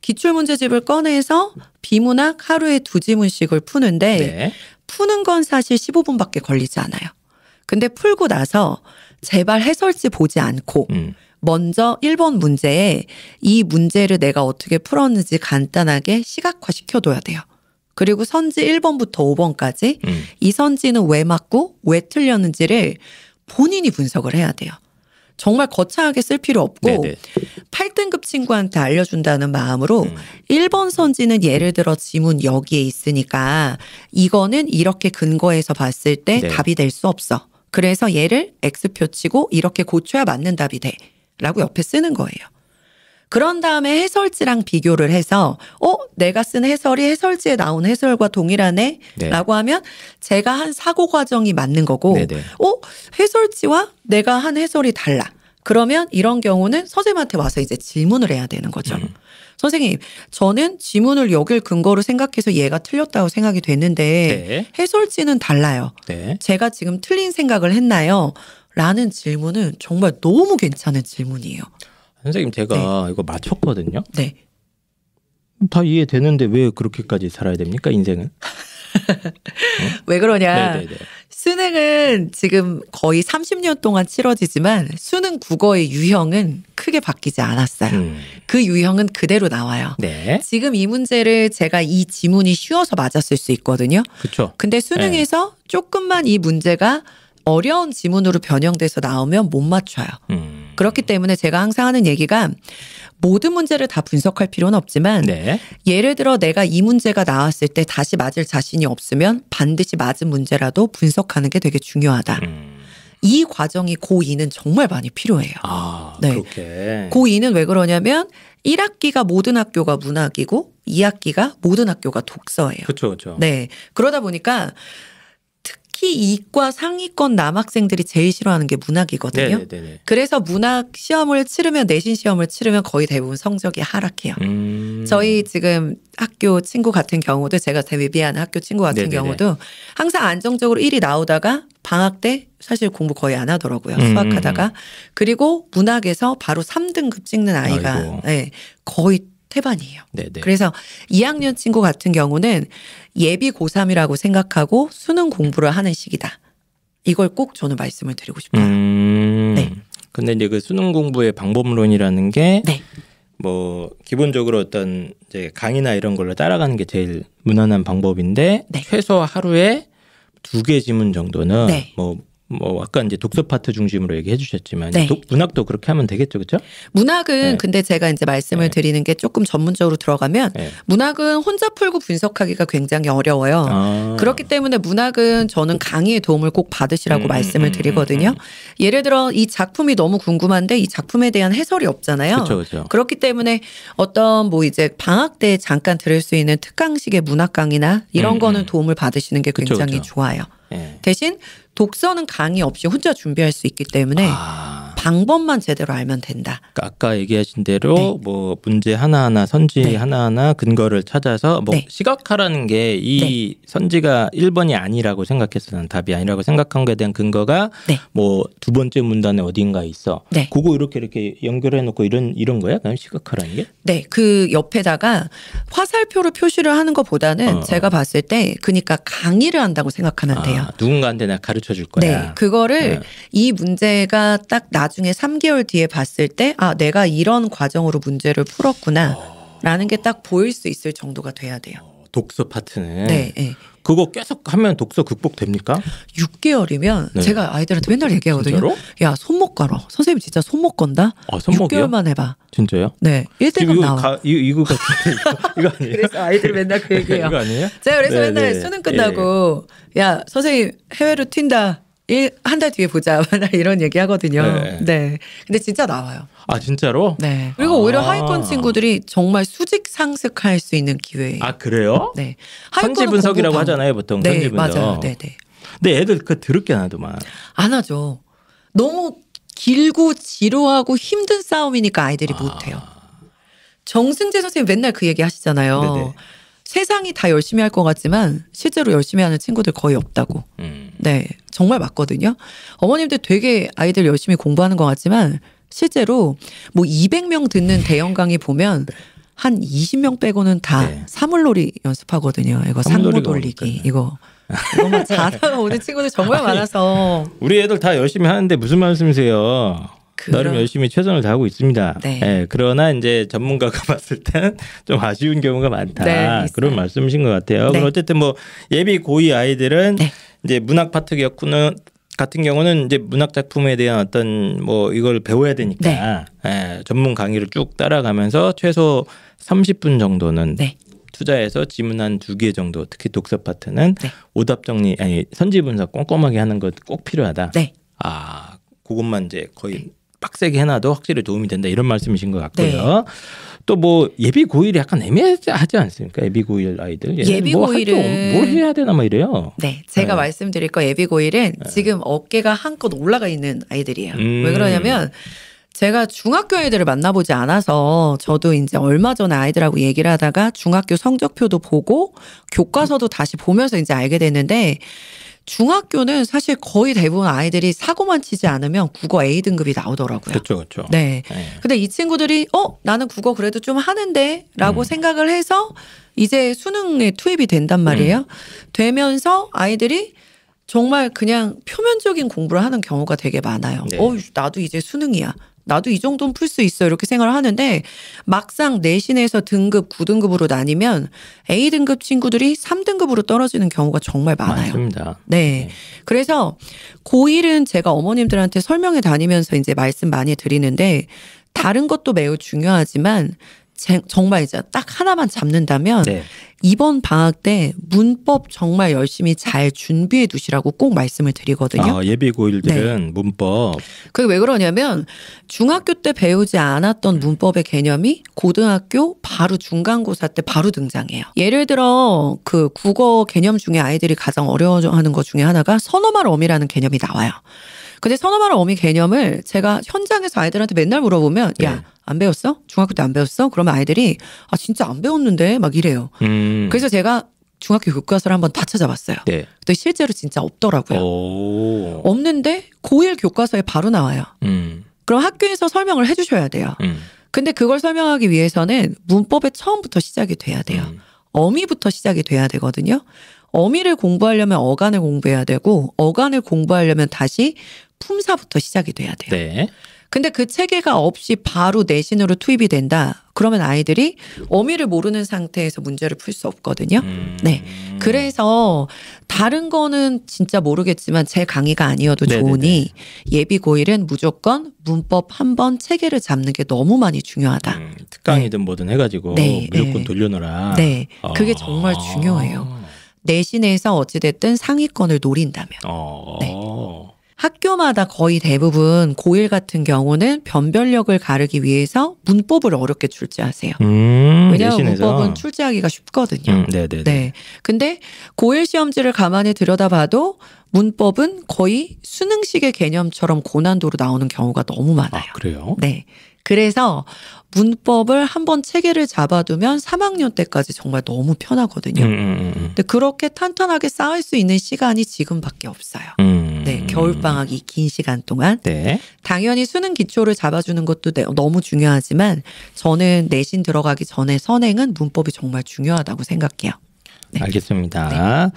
Speaker 2: 기출문제집을 꺼내서 비문학 하루에 2지문씩을 푸는데
Speaker 1: 네.
Speaker 2: 푸는 건 사실 15분밖에 걸리지 않아요. 근데 풀고 나서 제발 해설지 보지 않고 먼저 1번 문제에 이 문제를 내가 어떻게 풀었는지 간단하게 시각화 시켜둬야 돼요. 그리고 선지 1번부터 5번까지 이 선지는 왜 맞고 왜 틀렸는지를 본인이 분석을 해야 돼요. 정말 거창하게 쓸 필요 없고
Speaker 1: 네네.
Speaker 2: 8등급 친구한테 알려준다는 마음으로 1번 선지는 예를 들어 지문 여기에 있으니까 이거는 이렇게 근거해서 봤을 때
Speaker 1: 네.
Speaker 2: 답이 될 수 없어. 그래서 얘를 X표 치고 이렇게 고쳐야 맞는 답이 돼. 라고 옆에 쓰는 거예요. 그런 다음에 해설지랑 비교를 해서 내가 쓴 해설이 해설지에 나온 해설과 동일하네?
Speaker 1: 네.
Speaker 2: 라고 하면 제가 한 사고 과정이 맞는 거고
Speaker 1: 네네.
Speaker 2: 해설지와 내가 한 해설이 달라. 그러면 이런 경우는 선생님한테 와서 이제 질문을 해야 되는 거죠. 선생님, 저는 지문을 여길 근거로 생각해서 얘가 틀렸다고 생각이 됐는데
Speaker 1: 네.
Speaker 2: 해설지는 달라요.
Speaker 1: 네.
Speaker 2: 제가 지금 틀린 생각을 했나요? 라는 질문은 정말 너무 괜찮은 질문이에요.
Speaker 1: 선생님 제가 이거 맞췄거든요.
Speaker 2: 네.
Speaker 1: 다 이해되는데 왜 그렇게까지 살아야 됩니까 인생은?
Speaker 2: 왜 그러냐.
Speaker 1: 네네네.
Speaker 2: 수능은 지금 거의 30년 동안 치러지지만 수능 국어의 유형은 크게 바뀌지 않았어요. 그 유형은 그대로 나와요.
Speaker 1: 네.
Speaker 2: 지금 이 문제를 제가 이 지문이 쉬워서 맞았을 수 있거든요.
Speaker 1: 그렇죠.
Speaker 2: 근데 수능에서 조금만 이 문제가 어려운 지문으로 변형돼서 나오면 못 맞춰요. 그렇기 때문에 제가 항상 하는 얘기가 모든 문제를 다 분석할 필요는 없지만
Speaker 1: 네.
Speaker 2: 예를 들어 내가 이 문제가 나왔을 때 다시 맞을 자신이 없으면 반드시 맞은 문제라도 분석하는 게 되게 중요하다. 이 과정이 고2는 정말 많이 필요해요.
Speaker 1: 아,
Speaker 2: 네.
Speaker 1: 그렇게.
Speaker 2: 고2는 왜 그러냐면 1학기가 모든 학교가 문학이고 2학기가 모든 학교가 독서예요.
Speaker 1: 그렇죠, 그렇죠.
Speaker 2: 네. 그러다 보니까 특히 이과 상위권 남학생들이 제일 싫어하는 게 문학이거든요.
Speaker 1: 네네네.
Speaker 2: 그래서 문학 시험을 치르면 내신 시험을 치르면 거의 대부분 성적이 하락해요. 저희 지금 학교 친구 같은 경우도 제가 데뷔한 학교 친구 같은
Speaker 1: 네네네.
Speaker 2: 경우도 항상 안정적으로 1위 나오다가 방학 때 사실 공부 거의 안 하더라고요. 수학하다가. 그리고 문학에서 바로 3등급 찍는 아이가 네, 거의 태반이에요.
Speaker 1: 네네.
Speaker 2: 그래서 2학년 친구 같은 경우는 예비 고3이라고 생각하고 수능 공부를 하는 시기다. 이걸 꼭 저는 말씀을 드리고 싶어요. 네.
Speaker 1: 근데 이제 그 수능 공부의 방법론이라는 게
Speaker 2: 네.
Speaker 1: 뭐 기본적으로 어떤 이제 강의나 이런 걸로 따라가는 게 제일 무난한 방법인데
Speaker 2: 네.
Speaker 1: 최소 하루에 2개 지문 정도는
Speaker 2: 네.
Speaker 1: 뭐 아까 이제 독서 파트 중심으로 얘기해 주셨지만
Speaker 2: 네.
Speaker 1: 문학도 그렇게 하면 되겠죠, 그렇죠?
Speaker 2: 문학은
Speaker 1: 네.
Speaker 2: 근데 제가 이제 말씀을
Speaker 1: 네.
Speaker 2: 드리는 게 조금 전문적으로 들어가면
Speaker 1: 네.
Speaker 2: 문학은 혼자 풀고 분석하기가 굉장히 어려워요. 그렇기 때문에 문학은 저는 강의의 도움을 꼭 받으시라고 말씀을 드리거든요. 예를 들어 이 작품이 너무 궁금한데 이 작품에 대한 해설이 없잖아요.
Speaker 1: 그렇죠.
Speaker 2: 그렇기 때문에 어떤 뭐 이제 방학 때 잠깐 들을 수 있는 특강식의 문학 강의나 이런 거는 도움을 받으시는 게 굉장히
Speaker 1: 그쵸.
Speaker 2: 좋아요.
Speaker 1: 네.
Speaker 2: 대신 독서는 강의 없이 혼자 준비할 수 있기 때문에 방법만 제대로 알면 된다.
Speaker 1: 그러니까 아까 얘기하신 대로
Speaker 2: 네.
Speaker 1: 뭐 문제 하나하나 선지
Speaker 2: 네.
Speaker 1: 하나하나 근거를 찾아서 뭐
Speaker 2: 네.
Speaker 1: 시각화라는 게 이 선지가 1번이 아니라고 생각했어. 난 답이 아니라고 생각한 거에 대한 근거가
Speaker 2: 네.
Speaker 1: 뭐 두 번째 문단에 어딘가 있어.
Speaker 2: 네.
Speaker 1: 그거 이렇게 연결해 놓고 이런 거야? 그냥 시각화라는 게?
Speaker 2: 네, 그 옆에다가 화살표로 표시를 하는 것보다는 제가 봤을 때 그러니까 강의를 한다고 생각하면 돼요.
Speaker 1: 누군가한테 내가 가르쳐 줄 거야.
Speaker 2: 네, 그거를 이 문제가 딱 나중에 3개월 뒤에 봤을 때 아, 내가 이런 과정으로 문제를 풀었구나 라는 게 딱 보일 수 있을 정도가 돼야 돼요.
Speaker 1: 독서 파트는
Speaker 2: 네, 네.
Speaker 1: 그거 계속 하면 독서 극복됩니까?
Speaker 2: 6개월이면
Speaker 1: 네.
Speaker 2: 제가 아이들한테 맨날 얘기하거든요.
Speaker 1: 진짜로?
Speaker 2: 야, 손목 걸어. 선생님 진짜 손목 건다.
Speaker 1: 손목이요?
Speaker 2: 6개월만 해봐.
Speaker 1: 진짜요?
Speaker 2: 네, 1등급 나와.
Speaker 1: 이거 같은데 이거 아니에요?
Speaker 2: 그래서 아이들이 맨날 그 얘기해요.
Speaker 1: 이거 아니에요?
Speaker 2: 제가 그래서
Speaker 1: 네,
Speaker 2: 맨날
Speaker 1: 네.
Speaker 2: 수능 끝나고 야 선생님 해외로 튄다. 한 달 뒤에 보자. 맨날 이런 얘기 하거든요.
Speaker 1: 네.
Speaker 2: 네. 근데 진짜 나와요.
Speaker 1: 아 진짜로?
Speaker 2: 네. 그리고 오히려 하위권 친구들이 정말 수직 상승할 수 있는 기회예요.
Speaker 1: 아 그래요?
Speaker 2: 네.
Speaker 1: 선지 분석이라고 하잖아요, 보통.
Speaker 2: 네,
Speaker 1: 선지 분석.
Speaker 2: 맞아요. 네, 네.
Speaker 1: 근데 애들 그 더럽게 안 하더만.
Speaker 2: 안 하죠. 너무 길고 지루하고 힘든 싸움이니까 아이들이 못 해요. 정승재 선생님 맨날 그 얘기 하시잖아요.
Speaker 1: 네네.
Speaker 2: 세상이 다 열심히 할 것 같지만 실제로 열심히 하는 친구들 거의 없다고. 네, 정말 맞거든요. 어머님들 되게 아이들 열심히 공부하는 것 같지만 실제로 뭐 200명 듣는 대형 강의 보면 한 20명 빼고는 다
Speaker 1: 네.
Speaker 2: 사물놀이 연습하거든요. 이거
Speaker 1: 사물놀이가
Speaker 2: 상모 돌리기 이거만 자다가 오는 친구들 정말 많아서.
Speaker 1: 우리 애들 다 열심히 하는데 무슨 말씀이세요? 나름 열심히 최선을 다하고 있습니다.
Speaker 2: 네.
Speaker 1: 네, 그러나 이제 전문가가 봤을 땐 좀 아쉬운 경우가 많다.
Speaker 2: 네,
Speaker 1: 그런 말씀이신 것 같아요.
Speaker 2: 네.
Speaker 1: 그럼 어쨌든 뭐 예비 고2 아이들은
Speaker 2: 네.
Speaker 1: 이제 문학 파트 같은 경우는 이제 문학 작품에 대한 어떤 뭐 이걸 배워야 되니까 예, 전문 강의를 쭉 따라가면서 최소 30분 정도는
Speaker 2: 네.
Speaker 1: 투자해서 지문 한 2개 정도, 특히 독서 파트는
Speaker 2: 네.
Speaker 1: 오답 정리, 아니 선지 분석 꼼꼼하게 하는 것 꼭 필요하다.
Speaker 2: 네.
Speaker 1: 아, 그것만 이제 거의 빡세게 해놔도 확실히 도움이 된다 이런 말씀이신 것 같고요. 또 뭐 예비 고1이 약간 애매하지 않습니까? 예비 고1 아이들.
Speaker 2: 예비
Speaker 1: 뭐
Speaker 2: 고1은
Speaker 1: 뭘 해야 되나 뭐 이래요.
Speaker 2: 네, 제가
Speaker 1: 네.
Speaker 2: 말씀드릴 거 예비 고1은 지금 어깨가 한껏 올라가 있는 아이들이에요. 왜 그러냐면 제가 중학교 아이들을 만나보지 않아서 저도 이제 얼마 전에 아이들하고 얘기를 하다가 중학교 성적표도 보고 교과서도 다시 보면서 이제 알게 됐는데 중학교는 사실 거의 대부분 아이들이 사고만 치지 않으면 국어 A등급이 나오더라고요.
Speaker 1: 그렇죠.
Speaker 2: 네. 근데 이 친구들이 나는 국어 그래도 좀 하는데 라고 생각을 해서 이제 수능에 투입이 된단 말이에요. 되면서 아이들이 정말 그냥 표면적인 공부를 하는 경우가 되게 많아요.
Speaker 1: 네.
Speaker 2: 나도 이제 수능이야. 나도 이 정도는 풀 수 있어. 이렇게 생각을 하는데 막상 내신에서 등급 9등급으로 나뉘면 A등급 친구들이 3등급으로 떨어지는 경우가 정말 많아요.
Speaker 1: 맞습니다.
Speaker 2: 네. 그래서 고1은 제가 어머님들한테 설명해 다니면서 이제 말씀 많이 드리는데 다른 것도 매우 중요하지만 정말 이제 딱 하나만 잡는다면
Speaker 1: 네.
Speaker 2: 이번 방학 때 문법 정말 열심히 잘 준비해 두시라고 꼭 말씀을 드리거든요.
Speaker 1: 아, 예비 고1들은 문법.
Speaker 2: 그게 왜 그러냐면 중학교 때 배우지 않았던 문법의 개념이 고등학교 바로 중간고사 때 바로 등장해요. 예를 들어 그 국어 개념 중에 아이들이 가장 어려워하는 것 중에 하나가 선어말 어미라는 개념이 나와요. 근데 선어말 어미 개념을 제가 현장에서 아이들한테 맨날 물어보면 야, 안 배웠어? 중학교 때 안 배웠어? 그러면 아이들이 아 진짜 안 배웠는데 막 이래요. 그래서 제가 중학교 교과서를 한번 다 찾아봤어요.
Speaker 1: 네.
Speaker 2: 근데 실제로 진짜 없더라고요.
Speaker 1: 오.
Speaker 2: 없는데 고1 교과서에 바로 나와요. 그럼 학교에서 설명을 해주셔야 돼요. 근데 그걸 설명하기 위해서는 문법의 처음부터 시작이 돼야 돼요. 어미부터 시작이 돼야 되거든요. 어미를 공부하려면 어간을 공부해야 되고 어간을 공부하려면 다시 품사부터 시작이 돼야 돼요.
Speaker 1: 네.
Speaker 2: 근데 그 체계가 없이 바로 내신으로 투입이 된다. 그러면 아이들이 어미를 모르는 상태에서 문제를 풀 수 없거든요. 네. 그래서 다른 거는 진짜 모르겠지만 제 강의가 아니어도
Speaker 1: 네네네.
Speaker 2: 좋으니 예비 고1은 무조건 문법 한 번 체계를 잡는 게 너무 많이 중요하다.
Speaker 1: 특강이든 뭐든 해가지고
Speaker 2: 네,
Speaker 1: 무조건
Speaker 2: 네.
Speaker 1: 돌려놓으라.
Speaker 2: 네. 그게 정말 중요해요. 내신에서 어찌됐든 상위권을 노린다면. 네. 학교마다 거의 대부분 고1 같은 경우는 변별력을 가르기 위해서 문법을 어렵게 출제하세요. 왜냐하면
Speaker 1: 내신에서.
Speaker 2: 문법은 출제하기가 쉽거든요.
Speaker 1: 네네네.
Speaker 2: 네. 근데 고1 시험지를 가만히 들여다봐도 문법은 거의 수능식의 개념처럼 고난도로 나오는 경우가 너무 많아요.
Speaker 1: 아, 그래요?
Speaker 2: 네. 그래서 문법을 한번 체계를 잡아두면 3학년 때까지 정말 너무 편하거든요. 근데 그렇게 탄탄하게 쌓을 수 있는 시간이 지금밖에 없어요. 네, 겨울방학이 긴 시간 동안.
Speaker 1: 네.
Speaker 2: 당연히 수능 기초를 잡아주는 것도 너무 중요하지만 저는 내신 들어가기 전에 선행은 문법이 정말 중요하다고 생각해요. 네.
Speaker 1: 알겠습니다.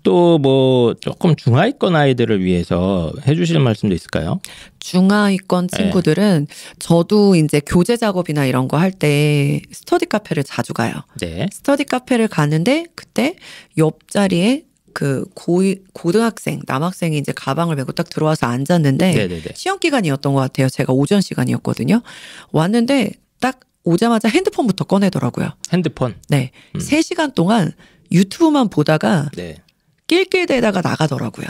Speaker 1: 또 뭐 조금 중하위권 아이들을 위해서 해주실 말씀도 있을까요?
Speaker 2: 중하위권 친구들은 저도 이제 교재 작업이나 이런 거 할 때 스터디 카페를 자주 가요.
Speaker 1: 네.
Speaker 2: 스터디 카페를 가는데 그때 옆자리에 그 고등학생, 남학생이 이제 가방을 메고 딱 들어와서 앉았는데
Speaker 1: 네네네.
Speaker 2: 시험 기간이었던 것 같아요. 제가 오전 시간이었거든요. 왔는데 딱 오자마자 핸드폰부터 꺼내더라고요.
Speaker 1: 핸드폰.
Speaker 2: 네. 3시간 동안 유튜브만 보다가
Speaker 1: 네.
Speaker 2: 낄낄대다가 나가더라고요.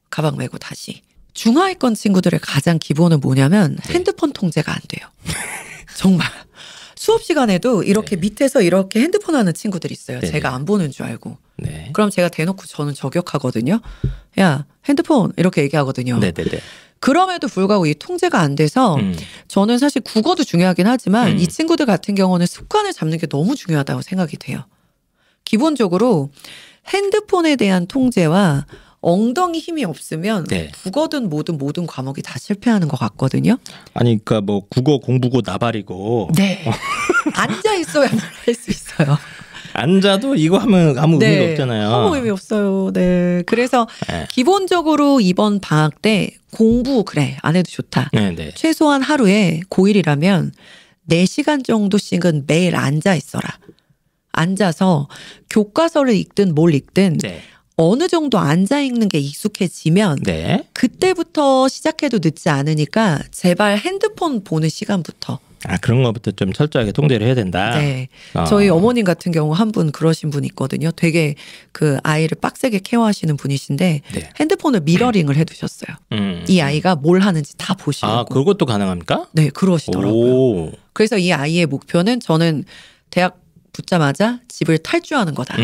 Speaker 2: 가방 메고 다시. 중하위권 친구들의 가장 기본은 뭐냐면 핸드폰 통제가 안 돼요. 정말. 수업 시간에도 이렇게 밑에서 이렇게 핸드폰 하는 친구들이 있어요.
Speaker 1: 네네.
Speaker 2: 제가 안 보는 줄 알고.
Speaker 1: 네.
Speaker 2: 그럼 제가 대놓고 저는 저격하거든요. 야, 핸드폰 이렇게 얘기하거든요.
Speaker 1: 네네네.
Speaker 2: 그럼에도 불구하고 이 통제가 안 돼서 저는 사실 국어도 중요하긴 하지만 이 친구들 같은 경우는 습관을 잡는 게 너무 중요하다고 생각이 돼요. 기본적으로 핸드폰에 대한 통제와 엉덩이 힘이 없으면
Speaker 1: 네.
Speaker 2: 국어든 뭐든 모든 과목이 다 실패하는 것 같거든요.
Speaker 1: 아니 그러니까 뭐 국어 공부고 나발이고
Speaker 2: 네. 앉아 있어야 뭘 할 수 있어요.
Speaker 1: 앉아도 이거 하면 아무
Speaker 2: 네.
Speaker 1: 의미가 없잖아요.
Speaker 2: 아무 의미 없어요. 네. 그래서
Speaker 1: 네.
Speaker 2: 기본적으로 이번 방학 때 공부 그래 안 해도 좋다.
Speaker 1: 네네.
Speaker 2: 최소한 하루에 고1이라면 4시간 정도씩은 매일 앉아 있어라. 앉아서 교과서를 읽든 뭘 읽든
Speaker 1: 네.
Speaker 2: 어느 정도 앉아 읽는 게 익숙해지면
Speaker 1: 네.
Speaker 2: 그때부터 시작해도 늦지 않으니까 제발 핸드폰 보는 시간부터.
Speaker 1: 아 그런 것부터 좀 철저하게 통제를 해야 된다.
Speaker 2: 네. 저희 어머님 같은 경우 한 분 그러신 분 있거든요. 되게 그 아이를 빡세게 케어하시는 분이신데
Speaker 1: 네.
Speaker 2: 핸드폰을 미러링을 해두셨어요. 이 아이가 뭘 하는지 다 보시려고.
Speaker 1: 아 그것도 가능합니까?
Speaker 2: 네, 그러시더라고요.
Speaker 1: 오.
Speaker 2: 그래서 이 아이의 목표는 저는 대학 붙자마자 집을 탈주하는 거다.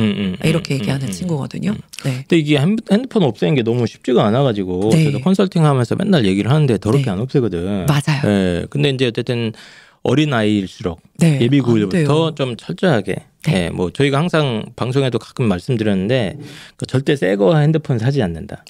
Speaker 2: 이렇게 얘기하는 친구거든요. 네.
Speaker 1: 근데 이게 핸드폰 없애는 게 너무 쉽지가 않아가지고
Speaker 2: 네.
Speaker 1: 저도 컨설팅하면서 맨날 얘기를 하는데 더럽게
Speaker 2: 네.
Speaker 1: 안 없애거든.
Speaker 2: 맞아요.
Speaker 1: 네. 근데 이제 어쨌든 어린 아이일수록
Speaker 2: 네.
Speaker 1: 예비
Speaker 2: 안 돼요.
Speaker 1: 고1부터 좀 철저하게.
Speaker 2: 네.
Speaker 1: 네. 뭐 저희가 항상 방송에도 가끔 말씀드렸는데 절대 새 거 핸드폰 사지 않는다.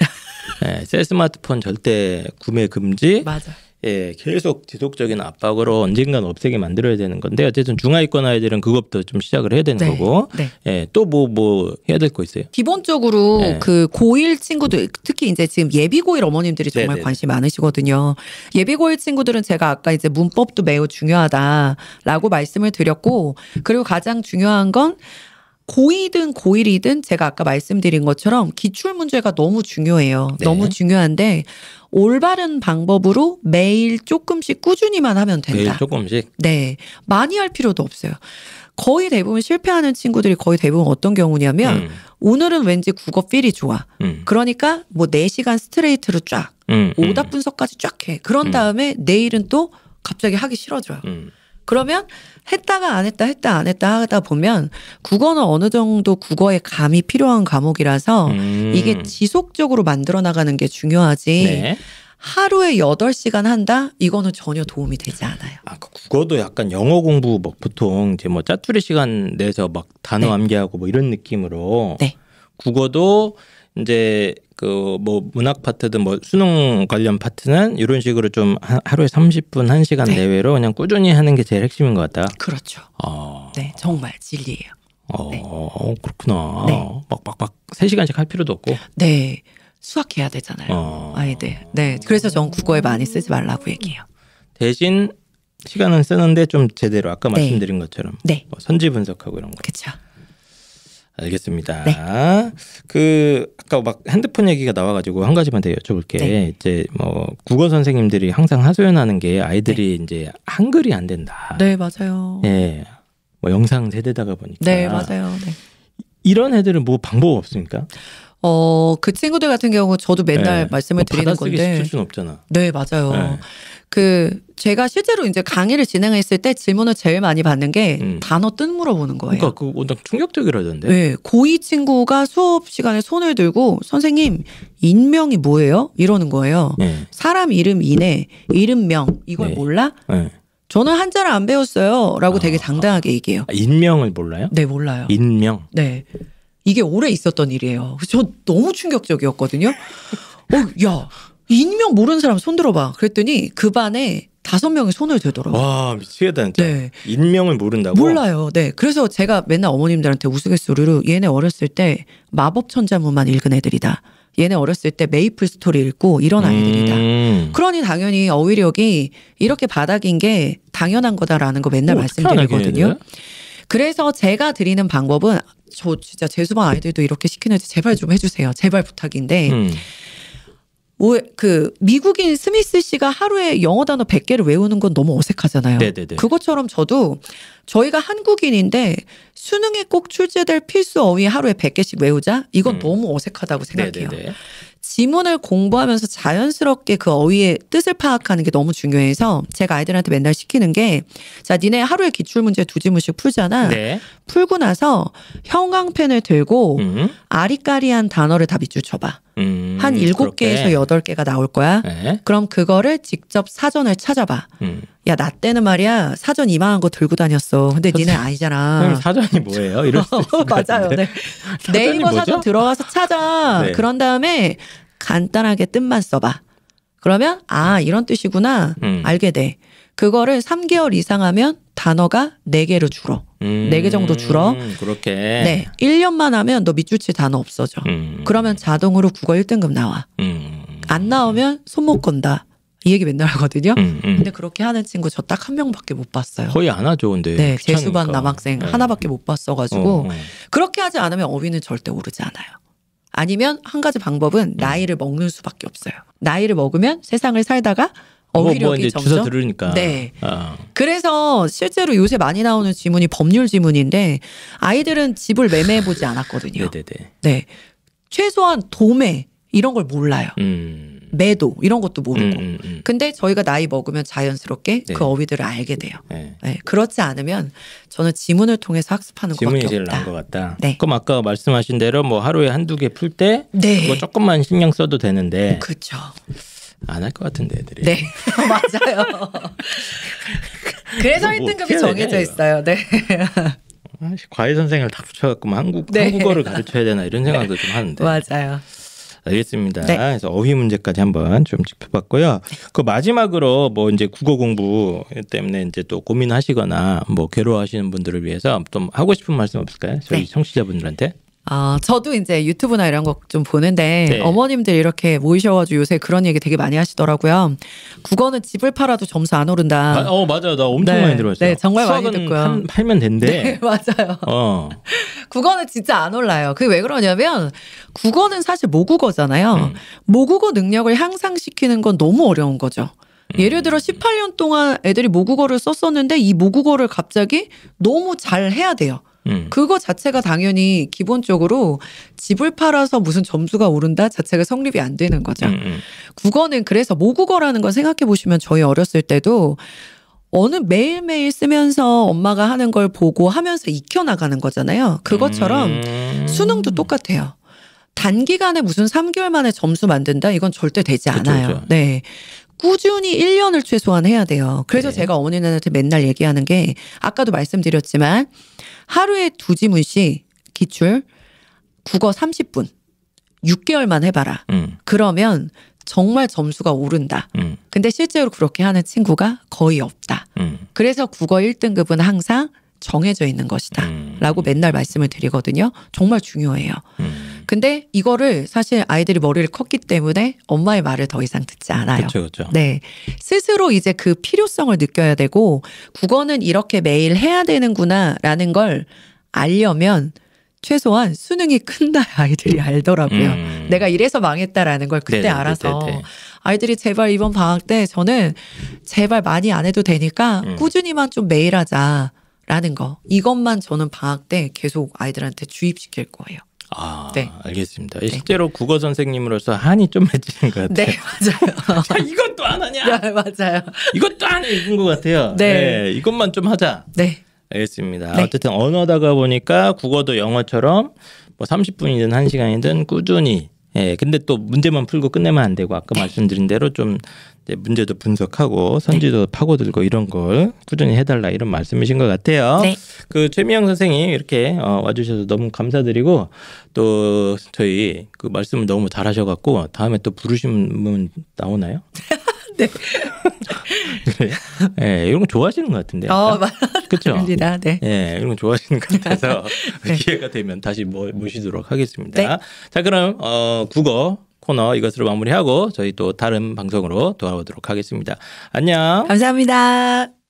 Speaker 1: 네. 새 스마트폰 절대 구매 금지.
Speaker 2: 맞아.
Speaker 1: 예, 계속 지속적인 압박으로 언젠간 없애게 만들어야 되는 건데 어쨌든 중하위권 아이들은 그것부터 좀 시작을 해야 되는
Speaker 2: 네,
Speaker 1: 거고.
Speaker 2: 네.
Speaker 1: 예, 또 뭐 해야 될 거 있어요?
Speaker 2: 기본적으로
Speaker 1: 네.
Speaker 2: 그 고1 친구들 특히 이제 지금 예비 고1 어머님들이 정말
Speaker 1: 네네네.
Speaker 2: 관심 많으시거든요. 예비 고1 친구들은 제가 아까 이제 문법도 매우 중요하다라고 말씀을 드렸고 그리고 가장 중요한 건 고2든 고1이든 제가 아까 말씀드린 것처럼 기출 문제가 너무 중요해요.
Speaker 1: 네.
Speaker 2: 너무 중요한데 올바른 방법으로 매일 조금씩 꾸준히만 하면 된다.
Speaker 1: 매일 조금씩.
Speaker 2: 네. 많이 할 필요도 없어요. 거의 대부분 실패하는 친구들이 거의 대부분 어떤 경우냐면 오늘은 왠지 국어 필이 좋아. 그러니까 뭐 4시간 스트레이트로 쫙 오답 분석까지 쫙 해. 그런 다음에 내일은 또 갑자기 하기 싫어져요. 그러면 했다가 안 했다 했다 안 했다 하다 보면 국어는 어느 정도 국어에 감이 필요한 과목이라서 이게 지속적으로 만들어 나가는 게 중요하지.
Speaker 1: 네.
Speaker 2: 하루에 8시간 한다? 이거는 전혀 도움이 되지 않아요.
Speaker 1: 아, 그 국어도 약간 영어 공부 뭐 보통 이제 뭐 짜투리 시간 내서 막 단어
Speaker 2: 네.
Speaker 1: 암기하고 뭐 이런 느낌으로
Speaker 2: 네.
Speaker 1: 국어도 이제 그 뭐 문학 파트든 뭐 수능 관련 파트는 이런 식으로 좀 하루에 30분 1시간
Speaker 2: 네.
Speaker 1: 내외로 그냥 꾸준히 하는 게 제일 핵심인 것 같다.
Speaker 2: 그렇죠. 네, 정말 진리예요. 네.
Speaker 1: 그렇구나.
Speaker 2: 네.
Speaker 1: 막 3시간씩 할 필요도 없고.
Speaker 2: 네, 수학해야 되잖아요. 아이들. 네, 그래서 전 국어에 많이 쓰지 말라고 얘기해요.
Speaker 1: 대신 시간은 쓰는데 좀 제대로 아까
Speaker 2: 네.
Speaker 1: 말씀드린 것처럼
Speaker 2: 네,
Speaker 1: 뭐 선지 분석하고 이런 거.
Speaker 2: 그렇죠.
Speaker 1: 알겠습니다.
Speaker 2: 네.
Speaker 1: 그 아까 막 핸드폰 얘기가 나와가지고 한 가지만 더 여쭤볼게.
Speaker 2: 네.
Speaker 1: 이제 뭐 국어 선생님들이 항상 하소연하는 게 아이들이 이제 한글이 안 된다.
Speaker 2: 네, 맞아요.
Speaker 1: 예. 뭐 영상 세대다가 보니까.
Speaker 2: 네, 맞아요. 네.
Speaker 1: 이런 애들은 뭐 방법 없습니까?
Speaker 2: 그 친구들 같은 경우 저도 맨날
Speaker 1: 네.
Speaker 2: 말씀을
Speaker 1: 뭐
Speaker 2: 드리는
Speaker 1: 받아쓰기
Speaker 2: 건데.
Speaker 1: 시킬 수는 없잖아.
Speaker 2: 네, 맞아요.
Speaker 1: 네.
Speaker 2: 제가 실제로 이제 강의를 진행했을 때 질문을 제일 많이 받는 게 단어 뜻 물어보는 거예요.
Speaker 1: 그러니까 그 워낙 충격적이라던데.
Speaker 2: 네, 고2 친구가 수업 시간에 손을 들고 선생님 인명이 뭐예요? 이러는 거예요.
Speaker 1: 네.
Speaker 2: 사람 이름 이네, 이름명 이걸
Speaker 1: 네.
Speaker 2: 몰라?
Speaker 1: 네.
Speaker 2: 저는 한자를 안 배웠어요. 라고 되게 당당하게 얘기해요.
Speaker 1: 인명을 몰라요?
Speaker 2: 네, 몰라요.
Speaker 1: 인명.
Speaker 2: 네. 이게 오래 있었던 일이에요. 저 너무 충격적이었거든요. 야, 인명 모르는 사람 손 들어봐. 그랬더니 그 반에 5명이 손을 들더라고요.
Speaker 1: 와 미치겠다 진짜.
Speaker 2: 네.
Speaker 1: 인명을 모른다고?
Speaker 2: 몰라요. 네. 그래서 제가 맨날 어머님들한테 우스갯소리로 얘네 어렸을 때 마법천자문만 읽은 애들이다. 얘네 어렸을 때 메이플 스토리 읽고 이런 아이들이다. 그러니 당연히 어휘력이 이렇게 바닥인 게 당연한 거다라는 거 맨날 말씀드리거든요. 그래서 제가 드리는 방법은 저 진짜 재수반 아이들도 이렇게 시키는데 제발 좀 해주세요. 제발 부탁인데 미국인 스미스 씨가 하루에 영어 단어 100개를 외우는 건 너무 어색하잖아요.
Speaker 1: 네네네.
Speaker 2: 그것처럼 저도 저희가 한국인인데 수능에 꼭 출제될 필수 어휘 하루에 100개씩 외우자? 이건 너무 어색하다고 생각해요.
Speaker 1: 네네네.
Speaker 2: 지문을 공부하면서 자연스럽게 그 어휘의 뜻을 파악하는 게 너무 중요해서 제가 아이들한테 맨날 시키는 게 자, 니네 하루에 기출문제 2지문씩 풀잖아.
Speaker 1: 네.
Speaker 2: 풀고 나서 형광펜을 들고 아리까리한 단어를 다 밑줄 쳐봐. 한 7개에서 8개가 나올 거야.
Speaker 1: 네.
Speaker 2: 그럼 그거를 직접 사전을 찾아봐. 야, 나 때는 말이야 사전 이만한 거 들고 다녔어. 근데 니네 아니잖아.
Speaker 1: 사전이 뭐예요? 이럴 수 있을 것
Speaker 2: 맞아요.
Speaker 1: 같은데.
Speaker 2: 네. 네이버
Speaker 1: 뭐죠?
Speaker 2: 사전 들어가서 찾아.
Speaker 1: 네.
Speaker 2: 그런 다음에 간단하게 뜻만 써봐. 그러면 이런 뜻이구나. 알게 돼. 그거를 3개월 이상 하면 단어가 4개로 줄어. 4개 정도 줄어.
Speaker 1: 그렇게.
Speaker 2: 네. 1년만 하면 너 밑줄 칠 단어 없어져. 그러면 자동으로 국어 1등급 나와. 안 나오면 손 못 건다. 이 얘기 맨날 하거든요. 근데 그렇게 하는 친구 저 딱 한 명밖에 못 봤어요.
Speaker 1: 거의 안 하죠, 근데.
Speaker 2: 네.
Speaker 1: 귀찮으니까.
Speaker 2: 재수반 남학생
Speaker 1: 네.
Speaker 2: 하나밖에 못 봤어가지고 그렇게 하지 않으면 어휘는 절대 오르지 않아요. 아니면 한 가지 방법은 나이를 먹는 수밖에 없어요. 나이를 먹으면 세상을 살다가 어휘력이
Speaker 1: 이제
Speaker 2: 점점
Speaker 1: 주워 들으니까.
Speaker 2: 네. 그래서 실제로 요새 많이 나오는 지문이 법률 지문인데 아이들은 집을 매매해 보지 않았거든요.
Speaker 1: 네네네.
Speaker 2: 네. 최소한 도매 이런 걸 몰라요. 매도 이런 것도 모르고. 근데 저희가 나이 먹으면 자연스럽게
Speaker 1: 네.
Speaker 2: 그 어휘들을 알게 돼요.
Speaker 1: 네.
Speaker 2: 네. 그렇지 않으면 저는 지문을 통해서 학습하는
Speaker 1: 지문이
Speaker 2: 것밖에
Speaker 1: 제일
Speaker 2: 없다.
Speaker 1: 나은 것 같다.
Speaker 2: 네.
Speaker 1: 그럼 아까 말씀하신 대로 뭐 하루에 1-2개 풀 때
Speaker 2: 네.
Speaker 1: 그거 조금만 신경 써도 되는데
Speaker 2: 그렇죠.
Speaker 1: 안 할 것 같은데 애들이.
Speaker 2: 네. 맞아요. 그래서
Speaker 1: 뭐
Speaker 2: 1등급이
Speaker 1: 어떻게
Speaker 2: 정해져
Speaker 1: 해,
Speaker 2: 있어요. 네.
Speaker 1: 과외 선생을 다 붙여갖고 뭐
Speaker 2: 네.
Speaker 1: 한국어를 가르쳐야 되나 이런 생각도 좀 하는데.
Speaker 2: 맞아요.
Speaker 1: 알겠습니다.
Speaker 2: 네.
Speaker 1: 그래서 어휘 문제까지 한번 좀 짚어봤고요. 그 마지막으로 뭐 이제 국어 공부 때문에 이제 또 고민하시거나 뭐 괴로워하시는 분들을 위해서 좀 하고 싶은 말씀 없을까요? 저희
Speaker 2: 네.
Speaker 1: 청취자분들한테.
Speaker 2: 저도 이제 유튜브나 이런 거 좀 보는데
Speaker 1: 네.
Speaker 2: 어머님들 이렇게 모이셔가지고 요새 그런 얘기 되게 많이 하시더라고요. 국어는 집을 팔아도 점수 안 오른다.
Speaker 1: 맞아요. 나 엄청
Speaker 2: 네.
Speaker 1: 많이 들었어요.
Speaker 2: 네, 정말 많이
Speaker 1: 수학은
Speaker 2: 듣고요.
Speaker 1: 팔면 된대.
Speaker 2: 네, 맞아요.
Speaker 1: 어.
Speaker 2: 국어는 진짜 안 올라요. 그게 왜 그러냐면 국어는 사실 모국어잖아요. 모국어 능력을 향상시키는 건 너무 어려운 거죠. 예를 들어 18년 동안 애들이 모국어를 썼었는데 이 모국어를 갑자기 너무 잘 해야 돼요. 그거 자체가 당연히 기본적으로 집을 팔아서 무슨 점수가 오른다 자체가 성립이 안 되는 거죠. 국어는 그래서 모국어라는 걸 생각해 보시면 저희 어렸을 때도 어느 매일매일 쓰면서 엄마가 하는 걸 보고 하면서 익혀나가는 거잖아요. 그것처럼 수능도 똑같아요. 단기간에 무슨 3개월 만에 점수 만든다? 이건 절대 되지 않아요.
Speaker 1: 그쵸.
Speaker 2: 네. 꾸준히 1년을 최소한 해야 돼요. 그래서
Speaker 1: 네.
Speaker 2: 제가 어머니들한테 맨날 얘기하는 게 아까도 말씀드렸지만 하루에 2지문씩 기출 국어 30분 6개월만 해봐라. 그러면 정말 점수가 오른다. 근데 실제로 그렇게 하는 친구가 거의 없다. 그래서 국어 1등급은 항상 정해져 있는 것이다. 라고 맨날 말씀을 드리거든요. 정말 중요해요. 근데 이거를 사실 아이들이 머리를 컸기 때문에 엄마의 말을 더 이상 듣지 않아요.
Speaker 1: 그렇죠.
Speaker 2: 네. 스스로 이제 그 필요성을 느껴야 되고 국어는 이렇게 매일 해야 되는구나 라는 걸 알려면 최소한 수능이 끝나야 아이들이 알더라고요. 내가 이래서 망했다라는 걸 그때 알아서 아이들이 제발 이번 방학 때 저는 제발 많이 안 해도 되니까 꾸준히만 좀 매일 하자라는 거. 이것만 저는 방학 때 계속 아이들한테 주입시킬 거예요.
Speaker 1: 네. 알겠습니다. 실제로 국어 선생님으로서 한이 좀 맺히는 것 같아요.
Speaker 2: 네, 맞아요.
Speaker 1: 자, 이것도 안 하냐?
Speaker 2: 네, 맞아요.
Speaker 1: 이것도 안 해. 이건 것 같아요.
Speaker 2: 네.
Speaker 1: 이것만 좀 하자.
Speaker 2: 네.
Speaker 1: 알겠습니다. 어쨌든 언어다가 보니까 국어도 영어처럼 뭐 30분이든 1시간이든 꾸준히. 근데 또 문제만 풀고 끝내면 안 되고 아까 말씀드린 대로 좀 이제 문제도 분석하고 선지도 파고들고 이런 걸 꾸준히 해달라 이런 말씀이신 것 같아요.
Speaker 2: 네.
Speaker 1: 그 최미영 선생님 이렇게 와주셔서 너무 감사드리고 또 저희 그 말씀을 너무 잘하셔갖고 다음에 또 부르시면 나오나요?
Speaker 2: 네.
Speaker 1: 그래요? 네, 이런 거 좋아하시는 것 같은데. 그렇죠.
Speaker 2: 네.
Speaker 1: 네, 이런 거 좋아하시는 것 같아서 기회가 되면 다시 모시도록 하겠습니다.
Speaker 2: 네.
Speaker 1: 자, 그럼 국어 코너 이것으로 마무리하고 저희 또 다른 방송으로 돌아오도록 하겠습니다. 안녕.
Speaker 2: 감사합니다.